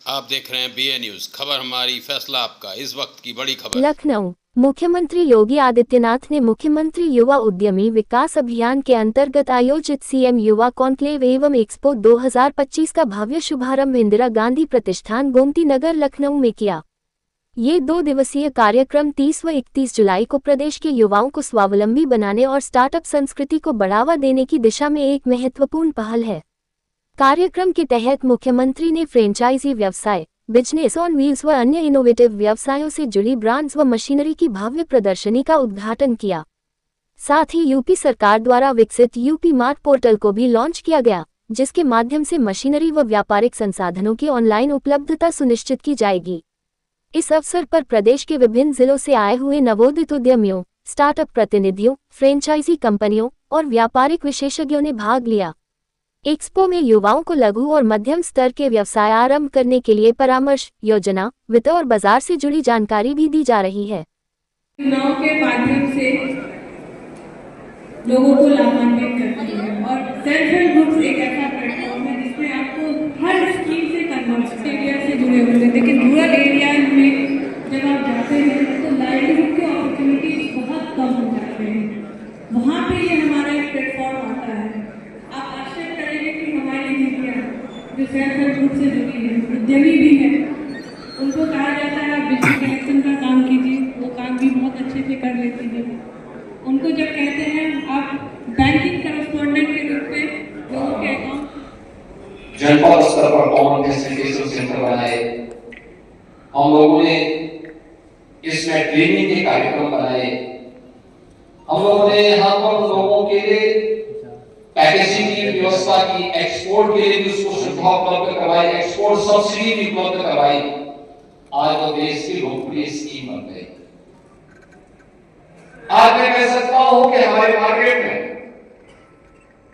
आप देख रहे हैं BA न्यूज, खबर हमारी फैसला आपका। इस वक्त की बड़ी खबर। लखनऊ। मुख्यमंत्री योगी आदित्यनाथ ने मुख्यमंत्री युवा उद्यमी विकास अभियान के अंतर्गत आयोजित सीएम युवा कॉन्क्लेव एवं एक्सपो 2025 का भव्य शुभारंभ इंदिरा गांधी प्रतिष्ठान गोमती नगर लखनऊ में किया। ये 2 दिवसीय कार्यक्रम 30 व 31 जुलाई को प्रदेश के युवाओं को स्वावलंबी बनाने और स्टार्टअप संस्कृति को बढ़ावा देने की दिशा में एक महत्वपूर्ण पहल है। कार्यक्रम के तहत मुख्यमंत्री ने फ्रेंचाइजी व्यवसाय, बिजनेस ऑन व्हील्स व अन्य इनोवेटिव व्यवसायों से जुड़ी ब्रांड्स व मशीनरी की भव्य प्रदर्शनी का उद्घाटन किया। साथ ही यूपी सरकार द्वारा विकसित यूपी मार्ट पोर्टल को भी लॉन्च किया गया, जिसके माध्यम से मशीनरी व व्यापारिक संसाधनों की ऑनलाइन उपलब्धता सुनिश्चित की जाएगी। इस अवसर पर प्रदेश के विभिन्न जिलों से आए हुए नवोदित उद्यमियों, स्टार्टअप प्रतिनिधियों, फ्रेंचाइजी कंपनियों और व्यापारिक विशेषज्ञों ने भाग लिया। एक्सपो में युवाओं को लघु और मध्यम स्तर के व्यवसाय आरंभ करने के लिए परामर्श, योजना, वित्त और बाजार से जुड़ी जानकारी भी दी जा रही है। योजनाओं के माध्यम से लोगों को लाभान्वित करती है और सेल्फ हेल्प ग्रुप्स एक ऐसा प्लेटफॉर्म है जिसमें आपको हर स्कीम से कन्वर्ट एरिया से जुड़े होते हैं, लेकिन रूरल एरिया में जब आप जाते हैं तो लाइवलीहुड के अपॉर्चुनिटीज बहुत कम हो जाते हैं। वहाँ पे ये हमारा एक प्लेटफॉर्म आता है। आप आश्चर्य करेंगे कि हमारी दीदियाँ जो सेल्फ हेल्प ग्रुप से जुड़ी है, उद्यमी भी है, उनको कहा जाता है आप बिजली कनेक्शन का काम कीजिए, वो काम भी बहुत अच्छे से कर लेती है। उनको जब कहते हैं आप बैंकिंग करस्पॉन्डेंट के रूप में लोगों के अकाउंट जनपद स्तर पर कॉमन फैसिलिटेशन सेंटर बनाए, हम लोगों ने इसमें ट्रेनिंग के कार्यक्रम बनाए, हम लोगों ने यहाँ पर लोगों के लिए पैकेजिंग की व्यवस्था की, एक्सपोर्ट के लिए भी उसको सुविधा उपलब्ध करवाई, एक्सपोर्ट सब्सिडी भी उपलब्ध करवाई। आज वो देश की लोकप्रिय स्कीम बन गई। आज मैं कह सकता हूं कि हमारे मार्केट में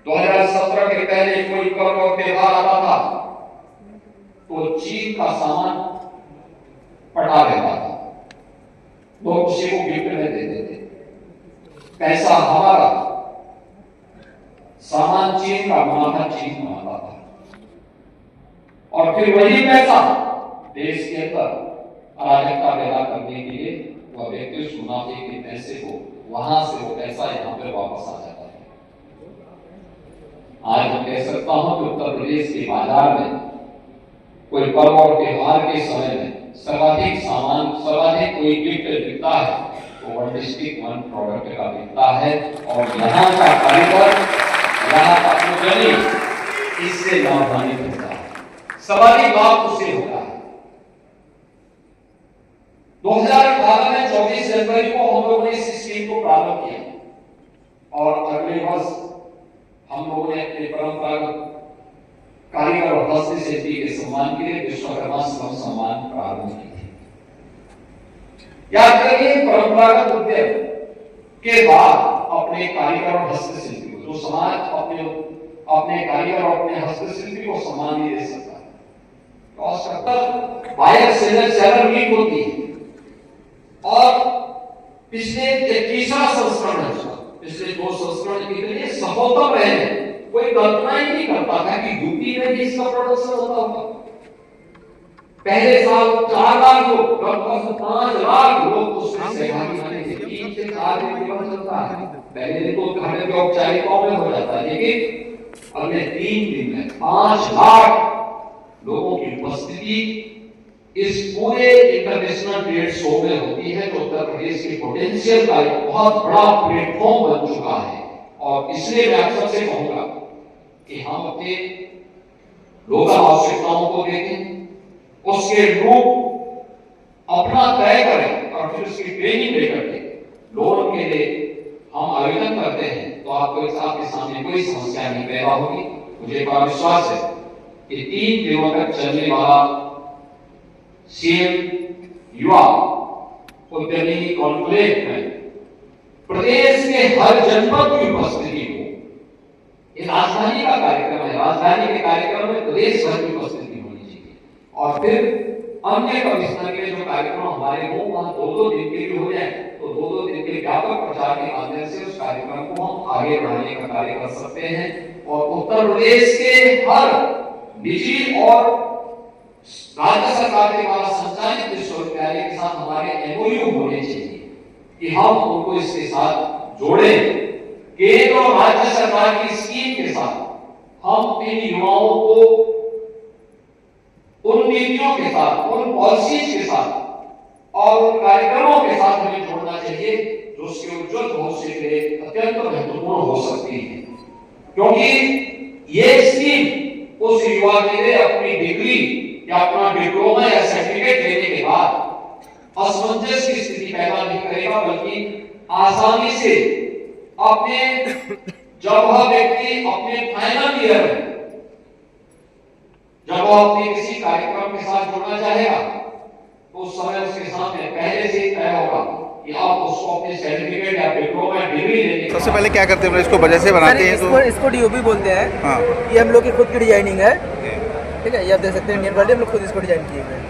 2017 के पहले कोई पर्व और त्योहार आता था तो चीन का सामान पटा देता था, लोग उसी को गिफ्ट में देते थे। पैसा हमारा, सामान चीन का, मुनाफा चीन कमाता था और फिर वही पैसा देश के अंदर अराजकता पैदा करने के लिए वह व्यक्ति उस मुनाफे के पैसे को वहां से वो पैसा यहाँ पर वापस आ जाता है। आज मैं कह सकता हूं कि उत्तर प्रदेश के बाजार में कोई पर्व और त्योहार के समय में सर्वाधिक सामान, सर्वाधिक कोई गिफ्ट बिकता है तो वन डिस्ट्रिक्ट वन प्रोडक्ट का बिकता है और यहाँ का कारीगर, यहाँ का उद्यमी इससे लाभान्वित होता है, सर्वाधिक लाभ उससे होता है। 2018 में 24 जनवरी को हम लोगों ने इस स्कीम को प्रारंभ किया और अगले वर्ष हम लोगों ने अपने परंपरागत कारीगर और हस्तशिल्पी के सम्मान के लिए विश्वकर्मा श्रम सम्मान प्रारंभ किए। याद करिए, परंपरागत उद्यम के बाद अपने कारीगर और हस्तशिल्पी को, जो समाज अपने कारीगर और अपने हस्तशिल्पी को सम्मान नहीं दे सकता, तो आवश्यकता बायक सेलर वीक होती है। और पिछले तीसरा संस्करण है, पिछले 2 संस्करण कितने सफलतम रहे, कोई कल्पना ही नहीं करता था कि यूपी में भी इसका प्रोडक्शन होता होगा। पहले साल 4 लाख लोग, लगभग 5 लाख लोग उसमें सहभागी बने थे। 3 से 4 दिन केवल चलता है, पहले तो घर के औपचारिकताओं में हो जाता है, लेकिन अगले 3 दिन में 5 लाख लोगों की उपस्थिति इस पूरे इंटरनेशनल ट्रेड शो में होती है, जो उत्तर प्रदेश के पोटेंशियल का एक बहुत बड़ा प्लेटफॉर्म बन चुका है। और इसलिए मैं आप सबसे कहूंगा कि हम अपने लोकल आवश्यकताओं को देखें, उसके रूप अपना तय करें और फिर उसकी ट्रेनिंग लेकर के लोन के लिए हम आवेदन करते हैं तो आपके सामने कोई समस्या नहीं पैदा होगी। मुझे बड़ा विश्वास है कि 3 दिनों तक चलने वाला सीएम युवा उद्यमी कॉन्क्लेव में प्रदेश के हर जनपद की उपस्थिति हो। ये राजधानी का कार्यक्रम है, राजधानी के कार्यक्रम में प्रदेश भर की उपस्थिति होनी चाहिए और फिर अन्य कमिश्नर के जो कार्यक्रम हमारे हो वहां 2-2 दिन के लिए हो जाए तो 2-2 दिन के व्यापक प्रचार के माध्यम से उस कार्यक्रम को हम आगे बढ़ाने का कार्य कर सकते हैं और उत्तर प्रदेश के हर निजी और राज्य सरकार के द्वारा संचालित विश्वविद्यालय के साथ हमारे एमओयू होने चाहिए कि हम उनको इसके साथ जोड़ें। केंद्र और राज्य सरकार की स्कीम के साथ हम इन युवाओं को उन नीतियों के साथ, उन पॉलिसीज के साथ और उन कार्यक्रमों के साथ हमें जोड़ना चाहिए जो उसके उज्जवल भविष्य के लिए अत्यंत महत्वपूर्ण हो सकती है। क्योंकि ये स्कीम उस युवा के लिए अपनी डिग्री या अपना डिप्लोमा या सर्टिफिकेट लेने के बाद असमंजस की स्थिति पैदा नहीं करेगा, बल्कि आसानी से अपने जब वह व्यक्ति अपने फाइनल ईयर में जब वह अपने किसी कार्यक्रम के साथ जुड़ना चाहेगा तो उस समय उसके सामने पहले से ही तय होगा कि आप उसको अपने सर्टिफिकेट या डिप्लोमा या डिग्री लेने। सबसे पहले क्या करते हैं, इसको वजह से बनाते हैं तो इसको डीओपी बोलते हैं। हाँ। ये हम लोग की खुद की डिजाइनिंग है, ठीक है। ये आप देख सकते हैं इंडियन वर्ल्ड हम लोग खुद इसको डिजाइन किए हुए हैं।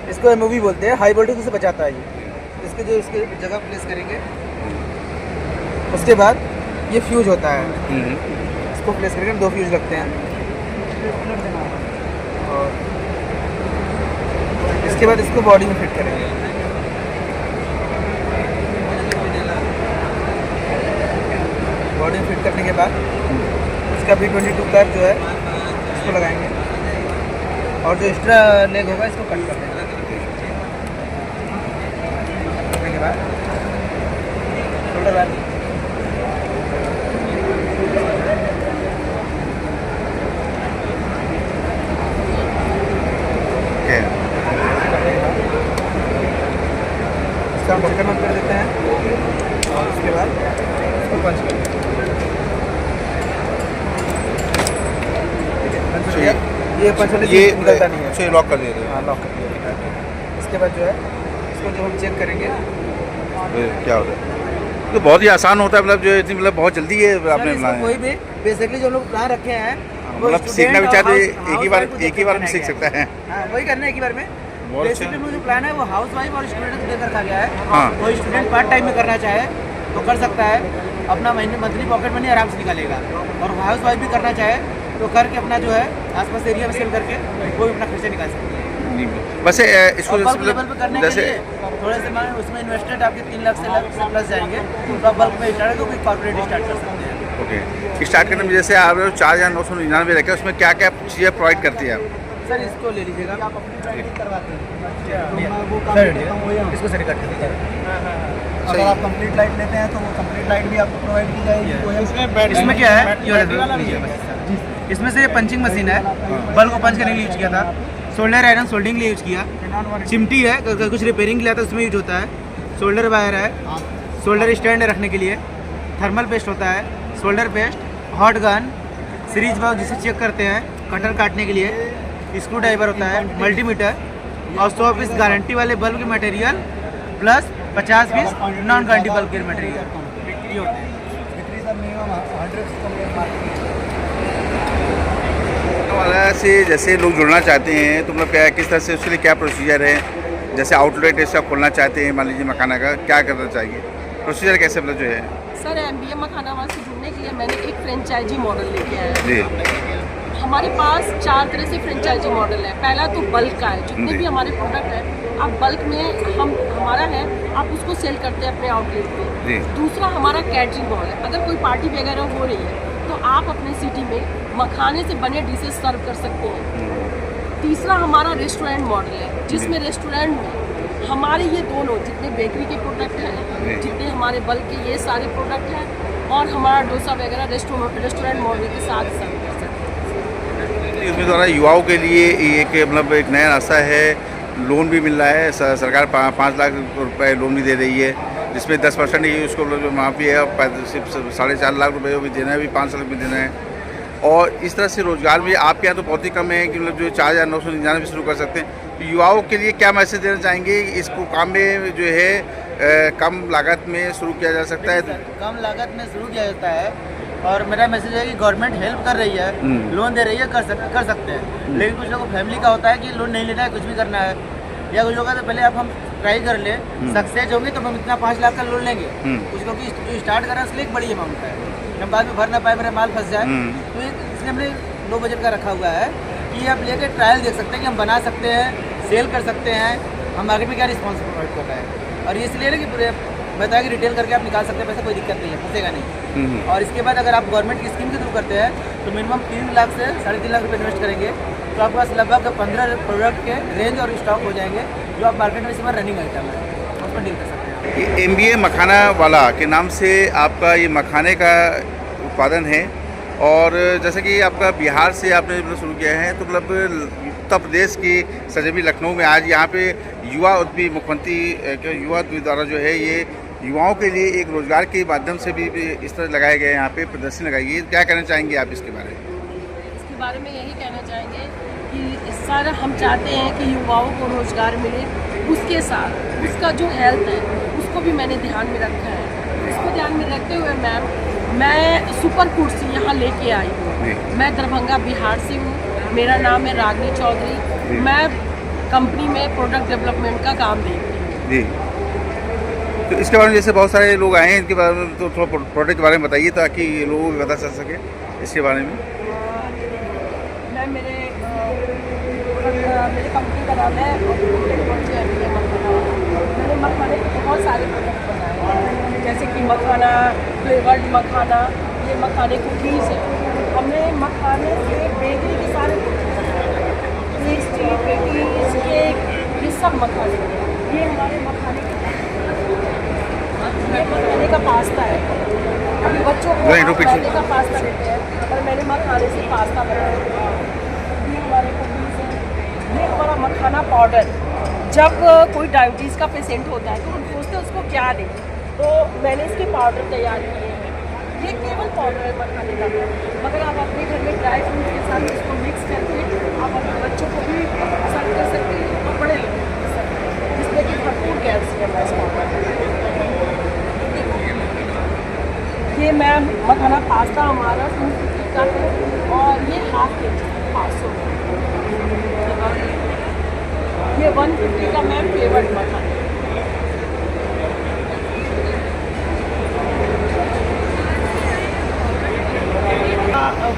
इसको एमओवी बोलते हैं, हाई वोल्टेज से बचाता है ये। इसके जो इसके जगह प्लेस करेंगे, उसके बाद ये फ्यूज होता है, इसको प्लेस करेंगे, 2 फ्यूज लगते हैं। और इसके बाद इसको बॉडी में फिट करेंगे। बॉडी में फिट करने के बाद इसका B22 कैप जो है इसको लगाएंगे और जो एक्स्ट्रा लेग होगा इसको कट कर देंगे। करने के बाद शोल्डर वाली इसका हम ढक्कन बंद कर देते हैं और उसके बाद इसको पंच कर देते हैं। ये पंच होने से निकलता नहीं है, इसे लॉक कर देते हैं। हाँ, लॉक कर दिया। इसके बाद जो है इसको जो हम चेक करेंगे क्या होता है, तो बहुत ही आसान होता है, मतलब जो इतनी मतलब बहुत जल्दी है आपने इसको बनाया। कोई भी बेसिकली जो हम लोग प्लान रखे हैं वो मतलब student सीखना भी और चाहते house- एक ही housewife बार को में सीख देकर सकता है। हाँ, वही करना है एक ही बार में। बहुत बेसिकली अच्छा। जो प्लान है वो हाउस वाइफ और स्टूडेंट को देकर रखा गया है। हाँ। कोई स्टूडेंट पार्ट टाइम में करना चाहे तो कर सकता है, अपना महीने मंथली पॉकेट मनी आराम से निकालेगा। और हाउस वाइफ भी करना चाहे तो करके अपना जो है आसपास एरिया में सेल करके कोई अपना खर्चा निकाल सकती है। वैसे इसको और जैसे बल्क लेवल पे करने के जैसे लिए थोड़े से मान उसमें इन्वेस्टमेंट आपके 3 लाख से प्लस जाएंगे, तो आप बल्क में स्टार्ट तो कोई कॉर्पोरेट स्टार्ट कर सकते हैं। ओके, स्टार्ट करने में जैसे आप 4,999 रखे उसमें क्या क्या चीज़ें प्रोवाइड करती है आप? सर इसको ले लीजिएगा, आप अपनी ट्राइनिंग करवाते हैं। इसको सर कट कर दीजिएगा। अगर आप कंप्लीट लाइट लेते हैं तो वो कंप्लीट लाइट भी आपको प्रोवाइड की जाएगी। इसमें क्या है, इसमें से ये पंचिंग मशीन है, बल्ब को पंच करने के लिए यूज किया था। शोल्डर आयरन सोल्डिंग के लिए यूज किया। चिमटी है, अगर कुछ रिपेयरिंग के लिए आता है उसमें यूज होता है। शोल्डर वायर है, शोल्डर स्टैंड रखने के लिए। थर्मल पेस्ट होता है, shoulder paste, hot gun, series box जिसे चेक करते हैं, कटर काटने के लिए, स्क्रू ड्राइवर होता है, मल्टीमीटर और 100 पीस गारंटी वाले बल्ब के material plus 50 piece non guarantee bulb के मटेरियल ये होते हैं। वाला से जैसे लोग जुड़ना चाहते हैं तो मतलब क्या किस तरह से उसके लिए क्या प्रोसीजर है? जैसे आउटलेट इसका खोलना चाहते हैं मान लीजिए मखाना का, क्या करना चाहिए, प्रोसीजर कैसे मतलब जो है? सर MBM मखानाबाद से जुड़ने के लिए मैंने एक फ्रेंचाइजी मॉडल लेके आया है। जी, हमारे पास 4 तरह से फ्रेंचाइजी मॉडल है। पहला तो बल्क का है, जितने जी। भी हमारे प्रोडक्ट हैं आप बल्क में हमारा है, आप उसको सेल करते हैं अपने आउटलेट जी। पे। दूसरा हमारा कैटरिंग मॉडल है, अगर कोई पार्टी वगैरह हो रही है तो आप अपने सिटी में मखाने से बने डिशेज सर्व कर सकते हैं। तीसरा हमारा रेस्टोरेंट मॉडल है, जिसमें रेस्टोरेंट में हमारे ये दोनों जितने बेकरी के प्रोडक्ट हैं, जितने हमारे बल्क के ये सारे प्रोडक्ट हैं और हमारा डोसा वगैरह रेस्टोरेंट मॉडल के साथ सर्व कर सकते हैं। इसमें द्वारा युवाओं के लिए एक मतलब एक नया रास्ता है, लोन भी मिल रहा है, सरकार 5 लाख रुपए लोन भी दे रही है, जिसमें 10% ही उसको माफ़ी है, 4.5 लाख रुपये भी देना है, भी 5 लाख भी देना है। और इस तरह से रोजगार भी आपके यहाँ तो बहुत ही कम है कि मतलब जो 4,999 शुरू कर सकते हैं। तो युवाओं के लिए क्या मैसेज देना चाहेंगे? इसको काम में जो है कम लागत में शुरू किया जा सकता है? कम लागत में शुरू किया जाता है और मेरा मैसेज है कि गवर्नमेंट हेल्प कर रही है, लोन दे रही है, कर सकते हैं। लेकिन कुछ लोगों को फैमिली का होता है कि लोन नहीं लेना है, कुछ भी करना है, या कुछ लोग तो पहले आप हम ट्राई कर ले, सक्सेस होंगे तो हम इतना 5 लाख का लोन लेंगे। कुछ लोग जो स्टार्ट कर रहे हैं उसके लिए एक बड़ी अमाउंट है, जब बाद में भर ना पाए, मेरा माल फंस जाए, तो इसलिए हमने लो बजट का रखा हुआ है कि आप लेकर ट्रायल देख सकते हैं कि हम बना सकते हैं, सेल कर सकते हैं, हम मार्केट में क्या रिस्पॉन्स प्रोवाइड कर रहे हैं। और ये इसलिए ना कि पूरे बताया कि रिटेल करके आप निकाल सकते हैं पैसा, कोई दिक्कत नहीं है, फंसेगा नहीं। और इसके बाद अगर आप गवर्नमेंट की स्कीम के थ्रू करते हैं तो मिनिमम 3 लाख से 3.5 लाख रुपये इन्वेस्ट करेंगे तो आपके पास लगभग 15 प्रोडक्ट के रेंज और स्टॉक हो जाएंगे जो आप मार्केट में इस बार रनिंग आइटम है उस पर डील कर सकते हैं। ये MBA मखाना वाला के नाम से आपका ये मखाने का उत्पादन है, और जैसे कि आपका बिहार से आपने मतलब शुरू किया है, तो मतलब उत्तर प्रदेश की सजवी लखनऊ में आज यहाँ पे युवा उद्यमी मुख्यमंत्री के युवा उद्यमी द्वारा जो है ये युवाओं के लिए एक रोजगार के माध्यम से भी इस तरह लगाए गए यहाँ पे प्रदर्शनी लगाई है। क्या कहना चाहेंगे आप इसके बारे में? इसके बारे में यही कहना चाहेंगे कि सारा हम चाहते हैं कि युवाओं को रोजगार मिले, उसके साथ उसका जो हेल्थ है उसको भी मैंने ध्यान में रखा है। उसको ध्यान में रखते हुए मैम मैं सुपर कुर्सी यहाँ लेके आई हूँ। मैं दरभंगा बिहार से हूँ, मेरा नाम है रागनी चौधरी। मैं कंपनी में प्रोडक्ट डेवलपमेंट का काम देखती हूँ जी। तो इसके बारे में जैसे बहुत सारे लोग आए हैं, इनके बारे में तो थोड़ा प्रोडक्ट के बारे में बताइए ताकि लोगों को भी पता चल सके इसके बारे में। मैं मेरे कंपनी का नाम है मैंने मखाने के बहुत सारे प्रोडक्ट बनाए हैं, जैसे कि मखाना फ्लेवर्ड मखाना, ये मखाने कुकीज़ है। हमने मखाने के बेकरी के सारे पेस्ट्री, पेटीज, केक, ये सब मखाने हैं। ये हमारे मखाने का पास्ता है। अभी बच्चों को मैदे का पास्ता देते हैं और मैंने मखाने से पास्ता बनाया। ये हमारे कुकीज़ हैं। ये हमारा मखाना पाउडर, जब कोई डायबिटीज़ का पेशेंट होता है तो हम सोचते हैं उसको क्या दें, तो मैंने इसके पाउडर तैयार किए हैं। ये केवल पाउडर है मखाने का, मगर आप अपने घर में ड्राई फ्रूट के साथ इसको मिक्स करके आप अपने बच्चों को भी सर्व कर सकते हैं और बड़े लोगों को भी सर्व कर सकते हैं, जिसमें कि भरपूर कैल्शियम है इस पाउडर में। ये मैम मखाना पास्ता हमारा 250 का है और ये हाफ के जी 500 ये 150 का मैम फ्लेवर्ड मखाना।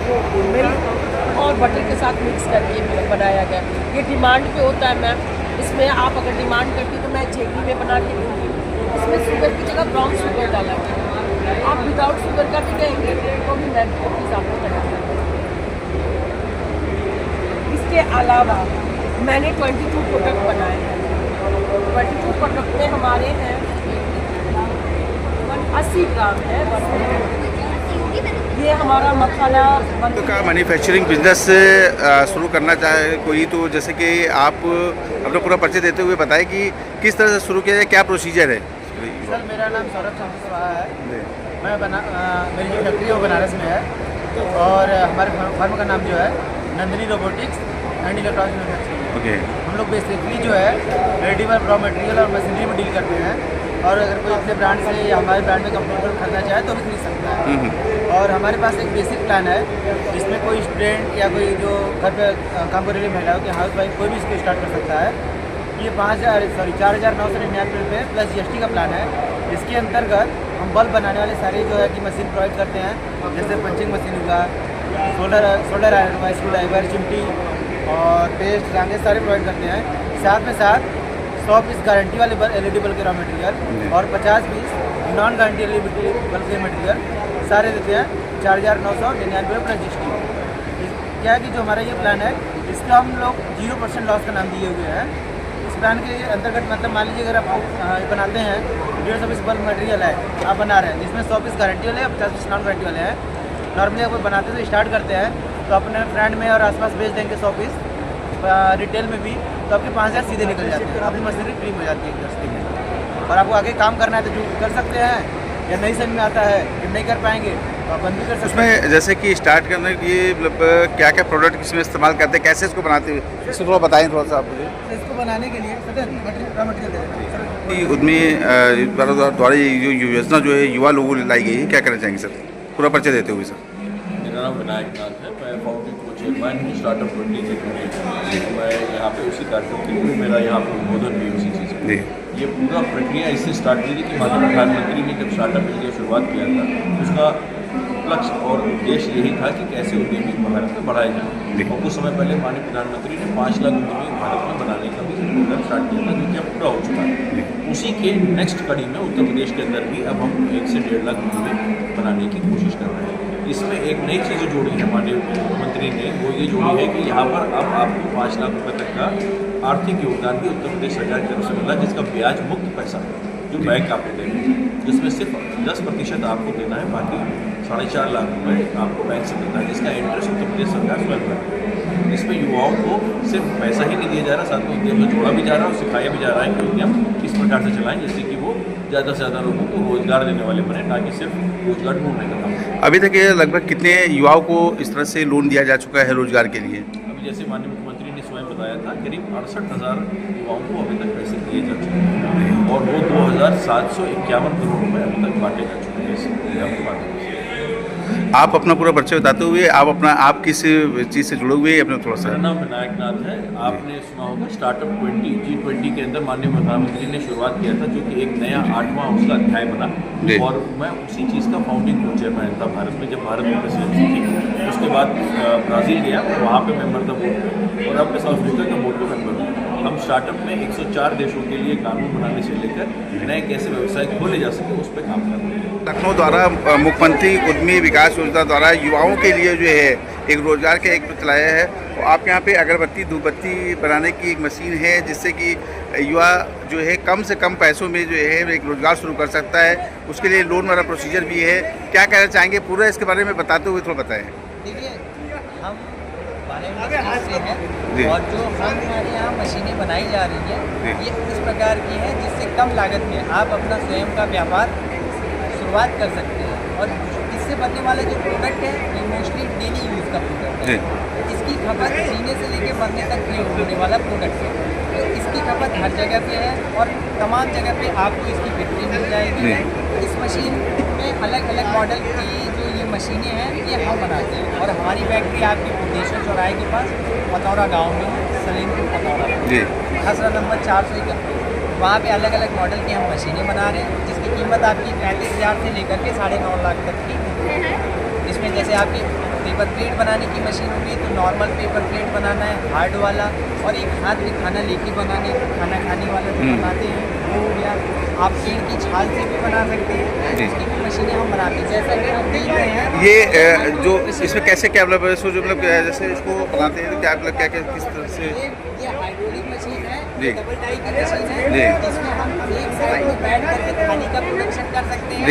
वो मिल्क और बटर के साथ मिक्स करके बनाया गया। ये डिमांड पे होता है मैम, इसमें आप अगर डिमांड करती तो मैं जेगरी में बना के दूँगी। इसमें शुगर की जगह ब्राउन शुगर डाला है, आप विदाउट शुगर का भी कहेंगे तो भी मैं कुकीज़ आपको बना दूँगी। इसके अलावा मैंने 22 प्रोडक्ट बनाए हैं। 22 प्रोडक्ट में हमारे हैं 80 ग्राम है। ये हमारा मखाना का मैन्युफैक्चरिंग बिजनेस शुरू करना चाहे कोई, तो जैसे कि आप अपना पूरा परिचय देते हुए बताएं कि किस तरह से शुरू किया जाए, क्या प्रोसीजर है? सर मेरा नाम सौरभ चंद्रशेखर है। मैं मेरी जो फैक्ट्री है वो बनारस में है और हमारे फर्म का नाम जो है Nandini robotics and electronics manufacturing. Okay. हम लोग बेसिकली जो है रेडीमेड रॉ मटेरियल और मशीनरी में डील करते हैं, और अगर कोई अपने ब्रांड से या हमारे ब्रांड में कंपनी खरीदना चाहे तो भी खरीद सकता है। और हमारे पास एक बेसिक प्लान है जिसमें कोई स्टूडेंट या कोई जो घर पे काम करने वाली महिलाओं के हाउस वाइफ कोई भी इसको स्टार्ट कर सकता है। ये 4,999 रुपये प्लस GST का प्लान है। इसके अंतर्गत हम बल्ब बनाने वाले सारे जो है कि मशीन प्रोवाइड करते हैं, जैसे पंचिंग मशीन हुआ, सोल्डर आयरन हुआ, स्क्रू ड्राइवर, चिमटी और पेस्ट, रांगे सारे प्रोवाइड करते हैं। साथ में 100 पीस गारंटी वाले LED बल्ब के रॉ मटेरियल और 50 piece non guarantee LED bulb के मटेरियल सारे देते हैं 4,999 प्लस GST। क्या है कि जो हमारा ये प्लान है इसका हम लोग 0% लॉस का नाम दिए हुए हैं। इस प्लान के अंतर्गत मतलब मान लीजिए अगर आप बनाते हैं 150 पीस बल्ब मटेरियल है आप बना रहे हैं, जिसमें 100 पीस गारंटी वाले 50 पीस नॉन गारंटी वाले हैं। नॉर्मली अगर बनाते तो स्टार्ट करते हैं तो अपने फ्रेंड में और आसपास बेच देंगे 100 पीस रिटेल में भी, तो आपके 5,000 सीधे निकल जाते हैं, अपनी मशीनरी फ्री हो जाती है इंडस्ट्री में। और आपको आगे काम करना है तो जो कर सकते हैं, या नहीं समझ में आता है कि नहीं कर पाएंगे तो आप बंद भी कर सकते हैं। उसमें जैसे कि स्टार्ट करने के लिए मतलब क्या क्या प्रोडक्ट इसमें इस्तेमाल करते हैं, कैसे इसको बनाते हैं, इसको थोड़ा बताएं थोड़ा सा आप मुझे। इसको बनाने के लिए रॉ मटेरियल उद्यमी द्वारा ये योजना जो है युवा लोगों लाई गई है, क्या करना चाहेंगे सर, पूरा परिचय देते हुए सर? मेरा नाम विनायक नाथ है, मैं फाउंडिंग को चेयरमैन हूँ स्टार्टअप 20 मैं यहाँ पे उसी कार्यक्रम के लिए मेरा यहाँ पर उद्बोधन भी उसी चीज़ में। ये पूरा प्रक्रिया इससे स्टार्ट हुई थी कि माननीय प्रधानमंत्री ने जब स्टार्टअप इंडिया शुरुआत किया था उसका लक्ष्य और उद्देश्य यही था कि कैसे उद्यमी भारत में बढ़ाए जाए। और कुछ समय पहले माननीय प्रधानमंत्री ने 5 लाख उद्यमी भारत में बनाने का भी प्रोग्राम स्टार्ट किया था, जो कि अब पूरा हो चुका है। उसी के नेक्स्ट कड़ी में उत्तर प्रदेश के अंदर भी अब हम 1 से 1.5 लाख उद्यमी बनाने की कोशिश कर रहे हैं। इसमें एक नई चीज़ जोड़ी है माननीय मुख्यमंत्री ने, वो ये जोड़ी है कि यहाँ पर अब आपको 5 लाख रुपये तक का आर्थिक योगदान भी उत्तर प्रदेश सरकार की तरफ से मिला, जिसका ब्याज मुक्त पैसा जो बैंक आपको देंगे, जिसमें सिर्फ 10% आपको देना है, बाकी 4.5 लाख रुपये आपको बैंक से मिलता है, जिसका इंटरेस्ट उत्तर प्रदेश सरकार स्वयं करती है। इसमें युवाओं को सिर्फ पैसा ही नहीं दिया जा रहा, साथ में उद्यम में जोड़ा भी जा रहा है और सिखाया भी जा रहा है कि उद्यम किस प्रकार से चलाएं, जिससे कि वो ज़्यादा से ज़्यादा लोगों को रोजगार देने वाले बने, ताकि सिर्फ रोजगार ढूंढने का काम। अभी तक ये लगभग कितने युवाओं को इस तरह से लोन दिया जा चुका है रोजगार के लिए? अभी जैसे माननीय मुख्यमंत्री ने स्वयं बताया था, करीब 68,000 युवाओं को अभी तक पैसे दिए जा चुके हैं और वो 2,751 करोड़ रुपये अभी तक बांटे जा चुके हैं इस प्रोग्राम के माध्यम से। आप अपना पूरा परिचय बताते हुए आप किस चीज़ से जुड़े हुए हैं अपना थोड़ा सा? मेरा नाम विनायक नाथ है। आपने सुना होगा स्टार्टअप 20G20 के अंदर माननीय प्रधानमंत्री ने शुरुआत किया था, जो कि एक नया 8वां उसका अध्याय बना, और मैं उसी चीज़ का फाउंडिंग को चेयरमैन था भारत में, जब भारत में प्रेसिडेंसी थी। उसके बाद ब्राज़ील गया, वहाँ पे मेंबर था बोर्ड, और अब मैं साउथ अफ्रीका का बोर्ड का मेंबर हूँ। हम स्टार्टअप में 104 देशों के लिए कानून बनाने से लेकर नए कैसे व्यवसाय खोले जा सके उस पर काम कर रहे हैं। लखनऊ द्वारा मुख्यमंत्री उद्यमी विकास योजना द्वारा युवाओं के लिए जो है एक रोजगार का एक चलाया है। तो आप यहाँ पे अगरबत्ती धूपबत्ती बनाने की एक मशीन है, जिससे कि युवा जो है कम से कम पैसों में जो है एक रोजगार शुरू कर सकता है। उसके लिए लोन वाला प्रोसीजर भी है। क्या कहना चाहेंगे पूरा इसके बारे में बताते हुए थोड़ा बताएं। देखिए, हम बालाघाट से हैं और जो हमारे यहाँ मशीनें बनाई जा रही हैं ये इस प्रकार की हैं जिससे कम लागत में आप अपना स्वयं का व्यापार शुरुआत कर सकते हैं। और इससे बनने वाला जो प्रोडक्ट है ये मोस्टली डेली यूज़ का प्रोडक्ट है। इसकी खपत जीने से लेके मरने तक यूज होने वाला प्रोडक्ट है। तो इसकी खपत हर जगह पे है और तमाम जगह पे आपको इसकी बिक्री मिल जाएगी। इस मशीन में अलग अलग मॉडल की जो ये मशीनें हैं ये हम बनाते हैं, और हमारी फैक्ट्री आपकी बुद्धेश्वर चौराहे के पास पतौरा गाँव में है, सलीमपुर पतौरा, खसरा नंबर 451। वहाँ पे अलग अलग मॉडल की हम मशीनें बना रहे हैं, जिसकी कीमत आपकी 35,000 से लेकर के 9.5 लाख तक की। इसमें जैसे आपकी पेपर प्लेट बनाने की मशीन होगी तो नॉर्मल पेपर प्लेट बनाना है, हार्ड वाला, और एक हाथ में खाना लेके खाना खाने वाला जो बनाते हैं वो हो गया। आप पेड़ की छाल से भी बना सकते हैं, इसकी भी मशीनें हम बनाते हैं। जैसा कि आप देख रहे हैं ये जो इसमें कैसे क्या मतलब जैसे इसको बनाते हैं तो क्या मतलब क्या किस तरह से? ये हाइड्रोलिक मशीन है, जी। डबल डाई की मशीन है, जिसमें हम एक साइड में बैठ करके खाने का प्रोडक्शन कर सकते हैं।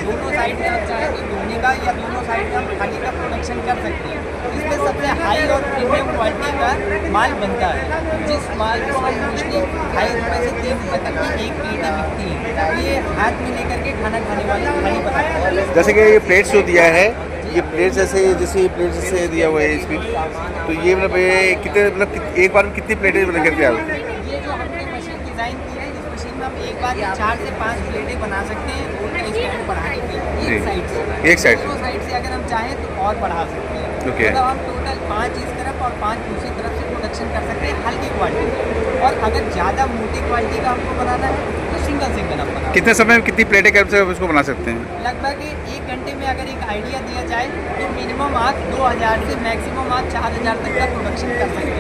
दोनों साइड में हम चाहें तो धोने का या दोनों साइड में हम खाने का प्रोडक्शन कर सकते हैं। इसमें सबसे हाई और प्रीमियम क्वालिटी का माल बनता है, जिस माल को हम मोस्टली 2.5 रुपये से 3 रुपये तक की एक प्लेटें बिकती हैं। ये हाथ में लेकर के खाना खाने वाले खाली बताते हैं। जैसे कि ये प्लेट्स जो दिया है, ये प्लेट जैसे ये प्लेट जैसे दिया हुआ है इसमें, तो ये मतलब ये कितने मतलब एक बार में कितनी प्लेटें बना करके आ रही है? ये जो हमने मशीन डिज़ाइन की है, इस मशीन में हम एक बार 4 से 5 प्लेटें बना सकते हैं रोड का स्टैंड बढ़ाने के लिए। एक साइड से दूसरों साइड से अगर हम चाहें तो और बढ़ा सकते हैं। मतलब हम टोटल 5 इस तरफ और 5 दूसरी तरफ से प्रोडक्शन कर सकते हैं हल्की क्वालिटी। और अगर ज़्यादा मोटी क्वालिटी का हमको बनाना है तो सिंगल हम बना। कितने समय में कितनी प्लेटें कर उसको बना सकते हैं? लगभग 1 घंटे में अगर एक आइडिया दिया जाए तो मिनिमम आप 2,000 से मैक्सिमम आप 4,000 तक का प्रोडक्शन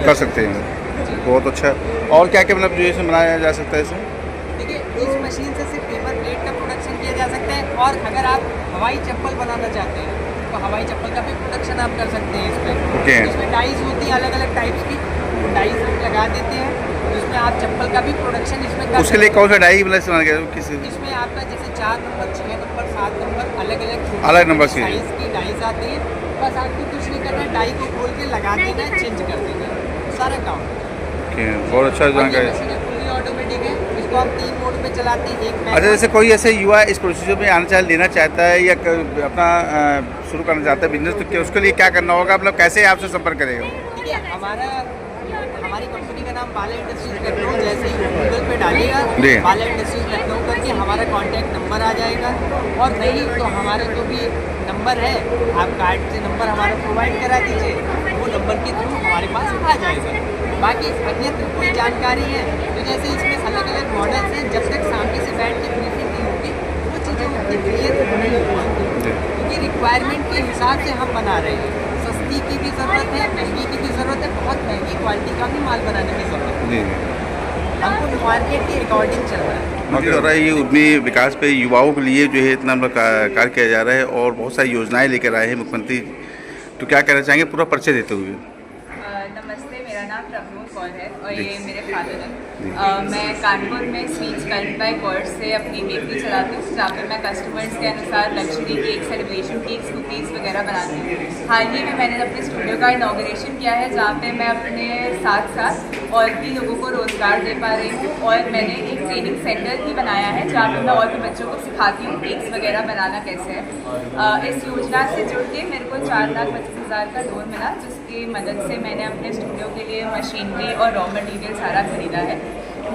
कर सकते हैं। बहुत अच्छा। और क्या क्या मतलब जो इसमें बनाया जा सकता है इसमें? देखिए, इस मशीन से सिर्फ पेपर प्लेट का प्रोडक्शन किया जा सकता है, और अगर आप हवाई चप्पल बनाना चाहते हैं तो हवाई चप्पल का भी प्रोडक्शन आप कर सकते हैं इसमें। इसमें डाइज होती है अलग अलग टाइप्स की, वो डाइज हम लगा देते हैं, जिसमें आप चप्पल का भी प्रोडक्शन इसमें कर उसके लिए कौन सा डाई वाला इस्तेमाल किया किसी? इसमें आपका जैसे 4 नंबर, 6 नंबर, 7 नंबर अलग नंबर की साइज की डाइज आती है। बस आपको कुछ नहीं करना है, डाई को खोल के लगा देना है, चेंज कर देना है, सारा काम। बहुत अच्छा जानकारी। फुल्ली ऑटोमेटिक है, इसको हम 3 मोड में चलाते हैं। एक अच्छा, जैसे कोई ऐसे युवा इस प्रोसीजर में आना लेना चाहता है या अपना शुरू करना चाहता है बिजनेस, तो क्या उसके लिए क्या करना होगा, मतलब कैसे आपसे संपर्क करेगा? देखिए, हमारी कंपनी का नाम बाला इंडस्ट्रीज लखनऊ, जैसे ही गूगल पे डालेगा बाला इंडस्ट्रीज लखनऊ करके हमारा कॉन्टैक्ट नंबर आ जाएगा। और नहीं तो हमारा जो भी नंबर है, आप कार्ड से नंबर हमारा प्रोवाइड करा दीजिए, वो नंबर के थ्रू हमारे पास आ जाएगा। बाकी अन्यत्र कोई जानकारी है तो जैसे इसमें अलग अलग मॉडल्स हैं, जब तक सामने से बैठ के ब्रीफिंग नहीं होगी वो चीज़ चीज़ें उनकी क्लियर नहीं हुई, क्योंकि रिक्वायरमेंट के हिसाब से हम बना रहे हैं। सस्ती की भी ज़रूरत है, महंगी की भी ज़रूरत है, बहुत महंगी क्वालिटी का भी माल बनाने की ज़रूरत है। हमको मार्केट के अकॉर्डिंग चल रहा है। मुझे लग रहा है ये उद्यमी विकास पे युवाओं के लिए जो है इतना कार्य किया जा रहा है और बहुत सारी योजनाएं लेकर आए हैं मुख्यमंत्री, तो क्या कहना चाहेंगे पूरा परिचय देते हुए? नमस्ते, मेरा नाम प्रभनूर कौर है और ये मेरे फादर हैं। मैं कानपुर में स्वीट्स कर्ड बाय कर्ड से अपनी बेकरी चलाती हूँ, जहाँ पे मैं कस्टमर्स के अनुसार luxury cake, celebration cakes, cookies वगैरह बनाती हूँ। हाल ही में मैंने अपने स्टूडियो का इनॉग्रेशन किया है, जहाँ पे मैं अपने साथ साथ और भी लोगों को रोज़गार दे पा रही हूँ। और मैंने एक ट्रेनिंग सेंटर भी बनाया है, जहाँ पे मैं और भी बच्चों को सिखाती हूँ केक्स वगैरह बनाना कैसे है। इस योजना से जुड़ के मेरे को 4,25,000 का लोन मिला, जिसकी मदद से मैंने अपने स्टूडियो के लिए मशीनरी और रॉ मटेरियल सारा खरीदा है।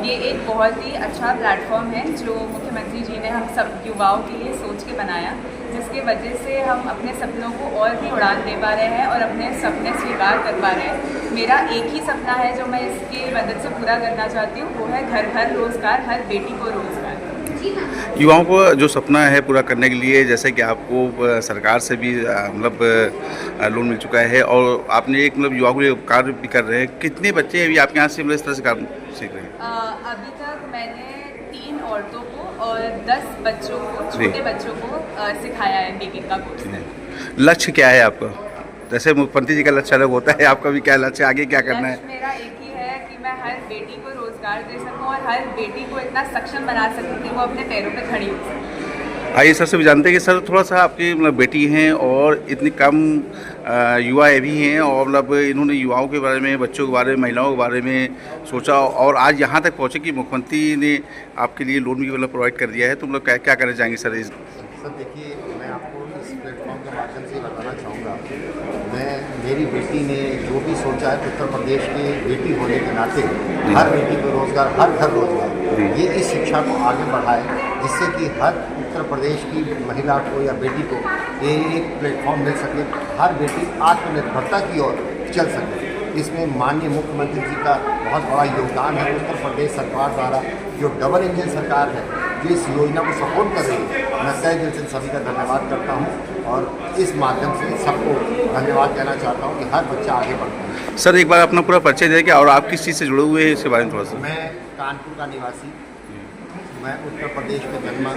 ये एक बहुत ही अच्छा प्लेटफॉर्म है जो मुख्यमंत्री जी ने हम सब युवाओं के लिए सोच के बनाया, जिसके वजह से हम अपने सपनों को और भी उड़ान दे पा रहे हैं और अपने सपने स्वीकार कर पा रहे हैं। मेरा एक ही सपना है जो मैं इसकी मदद से पूरा करना चाहती हूँ, वो है घर घर रोज़गार, हर बेटी को रोज़गार। युवाओं को जो सपना है पूरा करने के लिए, जैसे कि आपको सरकार से भी मतलब लोन मिल चुका है और आपने एक मतलब युवाओं के लिए कार्य भी कर रहे हैं, कितने बच्चे अभी आपके यहाँ से मतलब इस तरह से काम सीख रहे हैं? अभी तक मैंने 3 औरतों को और 10 बच्चों को, छोटे बच्चों को सिखाया है बेकिंग का कोर्स। लक्ष्य क्या है आपका? जैसे मुख्यमंत्री जी का लक्ष्य अलग होता है, आपका भी क्या लक्ष्य, आगे क्या करना है? मेरा एक ही है कि मैं हर बेटी को रोजगार दे सकूं और हर बेटी को इतना सक्षम बना सकूं कि वो अपने पैरों पे खड़ी हो सके। आइए सर से भी जानते हैं कि सर थोड़ा सा आपकी मतलब बेटी हैं और इतनी कम युवा भी हैं और मतलब इन्होंने युवाओं के बारे में, बच्चों के बारे में, महिलाओं के बारे में सोचा और आज यहाँ तक पहुँचे कि मुख्यमंत्री ने आपके लिए लोन भी मतलब प्रोवाइड कर दिया है, तो मतलब क्या करना चाहेंगे सर इस? सर देखिए, मैं आपको इस प्लेटफॉर्म के माध्यम से बताना चाहूँगा, मेरी बेटी ने जो भी सोचा है उत्तर प्रदेश की बेटी होने के नाते हर बेटी को रोज़गार, हर घर रोज़गार, ये इस शिक्षा को आगे बढ़ाए, जिससे कि हर उत्तर प्रदेश की महिला को या बेटी को एक प्लेटफॉर्म मिल सके, हर बेटी आत्मनिर्भरता की ओर चल सके। इसमें माननीय मुख्यमंत्री जी का बहुत बड़ा योगदान है। उत्तर प्रदेश सरकार द्वारा जो डबल इंजन सरकार है, जो इस योजना को सपोर्ट कर रही है, मैं तहे दिल से सभी का धन्यवाद करता हूं और इस माध्यम से सबको धन्यवाद कहना चाहता हूं कि हर बच्चा आगे बढ़ता है। सर एक बार अपना पूरा परिचय दें कि और आप किस चीज़ से जुड़े हुए हैं इसके बारे में थोड़ा सा? मैं कानपुर का निवासी, मैं उत्तर प्रदेश में जन्मा,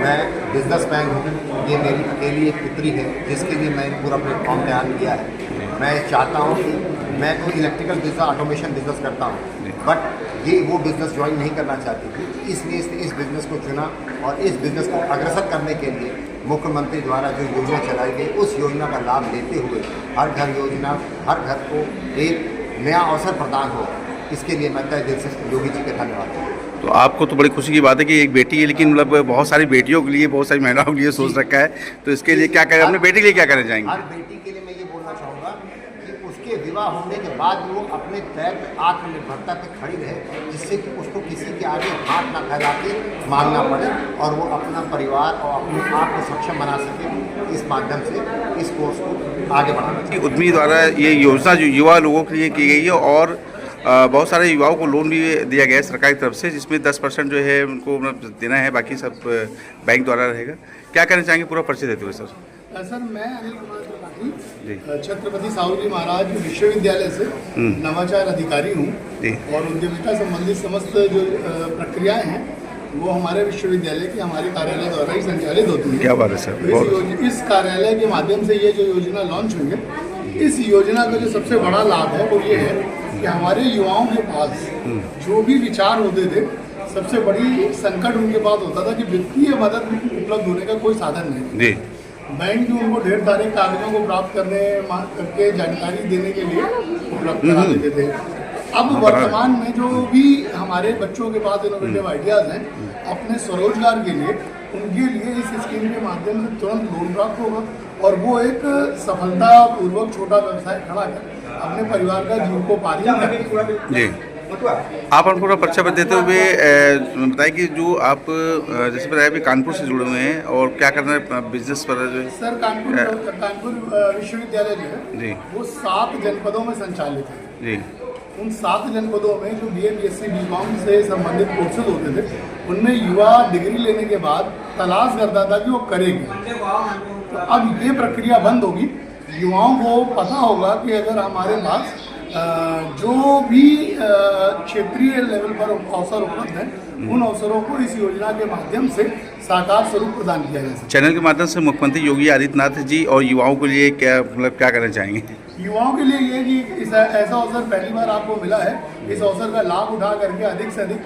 मैं बिजनेसमैन हूँ। ये मेरी अकेली एक पुत्री है जिसके लिए मैंने पूरा प्लेटफॉर्म तैयार किया है। मैं चाहता हूँ कि मैं तो इलेक्ट्रिकल बिजनेस, ऑटोमेशन बिजनेस करता हूँ, बट ये वो बिज़नेस ज्वाइन नहीं करना चाहती थी, इसलिए इस बिज़नेस को चुना और इस बिज़नेस को अग्रसर करने के लिए मुख्यमंत्री द्वारा जो योजना चलाई गई, उस योजना का लाभ लेते हुए हर घर योजना, हर घर को एक नया अवसर प्रदान हो, इसके लिए मैं तहे दिल से योगी जी का धन्यवाद करता हूँ। तो आपको तो बड़ी खुशी की बात है कि एक बेटी है, लेकिन मतलब बहुत सारी बेटियों के लिए, बहुत सारी महिलाओं के लिए सोच रखा है, तो इसके लिए क्या करें, अपने बेटी के लिए क्या करना चाहेंगे? हर बेटी के लिए मैं ये बोलना चाहूँगा कि उसके विवाह होने के बाद वो अपने पैर पर आत्मनिर्भरता पे खड़ी रहे, जिससे कि उसको किसी के आगे हाथ ना फैला के मांगना पड़े और वो अपना परिवार और अपने आप को सक्षम बना सके। इस माध्यम से इस कोर्स को आगे बढ़ाना चाहिए। उद्यमी द्वारा ये योजना जो युवा लोगों के लिए की गई है और बहुत सारे युवाओं को लोन भी दिया गया है सरकार की तरफ से, जिसमें 10% जो है उनको मतलब देना है, बाकी सब बैंक द्वारा रहेगा। क्या कहना चाहेंगे पूरा परिचय देते हुए सर? सर मैं अनिल कुमार त्रिपाठी छत्रपति साहू जी महाराज विश्वविद्यालय से नवाचार अधिकारी हूँ और उद्यमिता संबंधित समस्त जो प्रक्रियाएं हैं वो हमारे विश्वविद्यालय की, हमारे कार्यालय द्वारा ही संचालित होती है। क्या बात है सर? इस कार्यालय के माध्यम से ये जो योजना लॉन्च हुई है, इस योजना का जो सबसे बड़ा लाभ है वो ये है कि हमारे युवाओं के पास जो भी विचार होते थे, सबसे बड़ी संकट उनके पास होता था कि वित्तीय मदद उपलब्ध होने का कोई साधन नहीं। बैंक भी उनको ढेर सारे कागजों को प्राप्त करके जानकारी देने के लिए उपलब्ध करा देते थे। अब वर्तमान में जो भी हमारे बच्चों के पास इनोवेटिव आइडियाज़ हैं अपने स्वरोजगार के लिए, उनके लिए इस स्कीम के माध्यम से तुरंत लोन प्राप्त होगा और वो एक सफलतापूर्वक छोटा व्यवसाय खड़ा कर अपने परिवार का जीविकोपार्जन करेंगे। जी, आप हमको थोड़ा परिचय देते हुए बताइए कि जो आप जैसे बताया अभी कानपुर से जुड़े हुए हैं और क्या करना है बिजनेस पर? सर कानपुर विश्वविद्यालय जो है जी, वो 7 जनपदों में संचालित है जी। उन 7 जनपदों में जो BA, BSc, BCom से संबंधित कोर्सेज होते थे उनमें युवा डिग्री लेने के बाद तलाश करता था कि वो करेगा। तो अब ये प्रक्रिया बंद होगी। युवाओं को पता होगा कि अगर हमारे पास जो भी क्षेत्रीय लेवल पर अवसर उपलब्ध हैं, उन अवसरों को इस योजना के माध्यम से साकार स्वरूप प्रदान किया जा सकता है। चैनल के माध्यम से मुख्यमंत्री योगी आदित्यनाथ जी और युवाओं के लिए क्या करना चाहेंगे? युवाओं के लिए ये कि ऐसा अवसर पहली बार आपको मिला है, इस अवसर का लाभ उठा करके अधिक से अधिक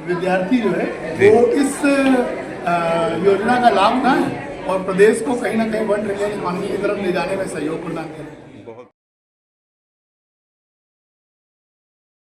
विद्यार्थी जो है वो इस योजना का लाभ उठाएं और प्रदेश को कहीं ना कहीं 1 ट्रिलियन इकोनॉमी की तरफ ले जाने में सहयोग प्रदान करें।